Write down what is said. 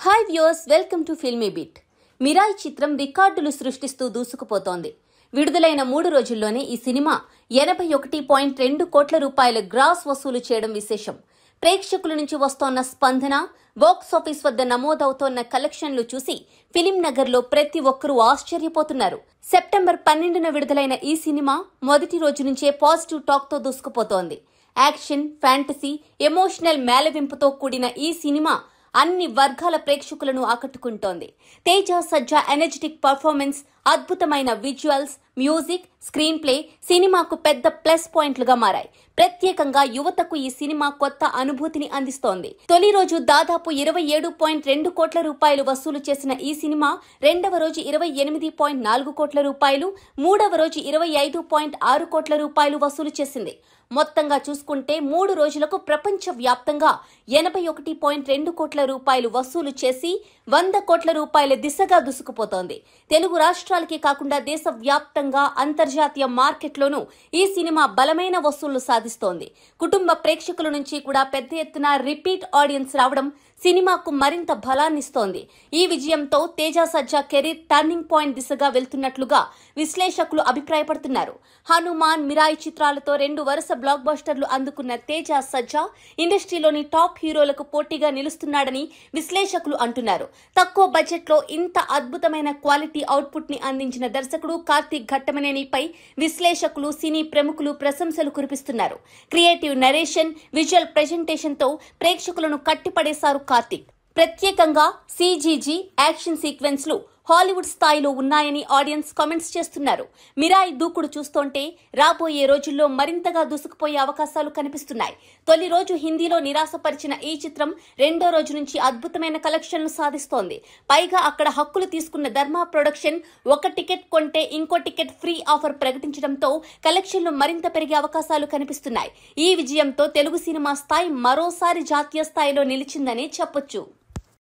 Hi viewers, welcome to filmy beat. Mirai చిత్రం రికార్డులు సృష్టిస్తూ దూసుకుపోతోంది. విడుదలైన 3 రోజుల్లోనే ఈ సినిమా 81.2 కోట్ల రూపాయల గ్రాస్ వసూలు చేయడం విశేషం. ప్రేక్షకుల నుంచి వస్తోన్న స్పందన, బాక్సాఫీస్ వద్ద నమోదవుతోన్న కలెక్షన్లు చూసి ఫిలిం నగర్లో ప్రతి ఒక్కరూ ఆశ్చర్యపోతున్నారు. సెప్టెంబర్ 12న విడుదలైన ఈ సినిమా మొదటి రోజు నుంచే పాజిటివ్ టాక్తో దూసుకుపోతోంది. యాక్షన్, ఫ్యాంటసీ, ఎమోషనల్ మేళవింపుతో కూడిన ఈ సినిమా అన్ని వర్గాల ప్రేక్షకులను ఆకట్టుకుంటోంది. తేజ సజ్జా ఎనర్జెటిక్ పర్ఫార్మెన్స్, అద్భుతమైన విజువల్స్, మ్యూజిక్, స్క్రీన్ ప్లే సినిమాకు పెద్ద ప్లస్ పాయింట్లుగా మారాయి. ప్రత్యేకంగా యువతకు ఈ సినిమా కొత్త అనుభూతిని అందిస్తోంది. తొలి రోజు దాదాపు 27.2 కోట్ల రూపాయలు వసూలు చేసిన ఈ సినిమా రెండవ రోజు 28.4 కోట్ల రూపాయలు, మూడవ రోజు 25.6 కోట్ల రూపాయలు వసూలు చేసింది. మొత్తంగా చూసుకుంటే 3 రోజులకు ప్రపంచ వ్యాప్తంగా 81.2 కోట్ల రూపాయలు వసూలు చేసి 100 కోట్ల రూపాయల దిశగా దూసుకుపోతోంది. తెలుగు రాష్ట్రాలకే కాకుండా దేశవ్యాప్తంగా అంతర్జాతీయ మార్కెట్లోనూ ఈ సినిమా బలమైన వసూళ్లు సాధిస్తోంది. కుటుంబ ప్రేక్షకుల నుంచి కూడా పెద్ద ఎత్తున రిపీట్ ఆడియన్స్ రావడం సినిమాకు మరింత బలాన్నిస్తోంది. ఈ విజయంతో తేజ సజ్జా కెరీర్ టర్నింగ్ పాయింట్ దిశగా వెళ్తున్నట్లుగా విశ్లేషకులు అభిప్రాయపడుతున్నారు. హనుమాన్, మిరాయి చిత్రాలతో 2 వరుస బ్లాక్ బస్టర్లు అందుకున్న తేజ సజ్జా ఇండస్ట్రీలోని టాప్ హీరోలకు పోటీగా నిలుస్తున్నాడని విశ్లేషకులు అంటున్నారు. తక్కువ బడ్జెట్ లో ఇంత అద్భుతమైన క్వాలిటీ అవుట్పుట్ ని అందించిన దర్శకుడు కార్తీక్ ఘట్టమనేనిపై విశ్లేషకులు, సినీ ప్రముఖులు ప్రశంసలు కురిపిస్తున్నారు. క్రియేటివ్ నరేషన్, విజువల్ ప్రెజెంటేషన్ తో ప్రేక్షకులను కట్టిపడేశారు కార్తీక్. ప్రత్యేకంగా సిజీజీ, యాక్షన్ సీక్వెన్స్లు హాలీవుడ్ స్థాయిలో ఉన్నాయని ఆడియన్స్ కామెంట్స్ చేస్తున్నారు. మిరాయి దూకుడు చూస్తుంటే రాబోయే రోజుల్లో మరింతగా దూసుకుపోయే అవకాశాలు కనిపిస్తున్నాయి. తొలి రోజు హిందీలో నిరాశపరిచిన ఈ చిత్రం రెండో రోజు నుంచి అద్భుతమైన కలెక్షన్లు సాధిస్తోంది. పైగా అక్కడ హక్కులు తీసుకున్న ధర్మ ప్రొడక్షన్ ఒక టికెట్ కొంటే ఇంకో టికెట్ ఫ్రీ ఆఫర్ ప్రకటించడంతో కలెక్షన్లు మరింత పెరిగే అవకాశాలు కనిపిస్తున్నాయి. ఈ విజయంతో తెలుగు సినిమా స్థాయి మరోసారి జాతీయ స్థాయిలో నిలిచిందని చెప్పొచ్చు.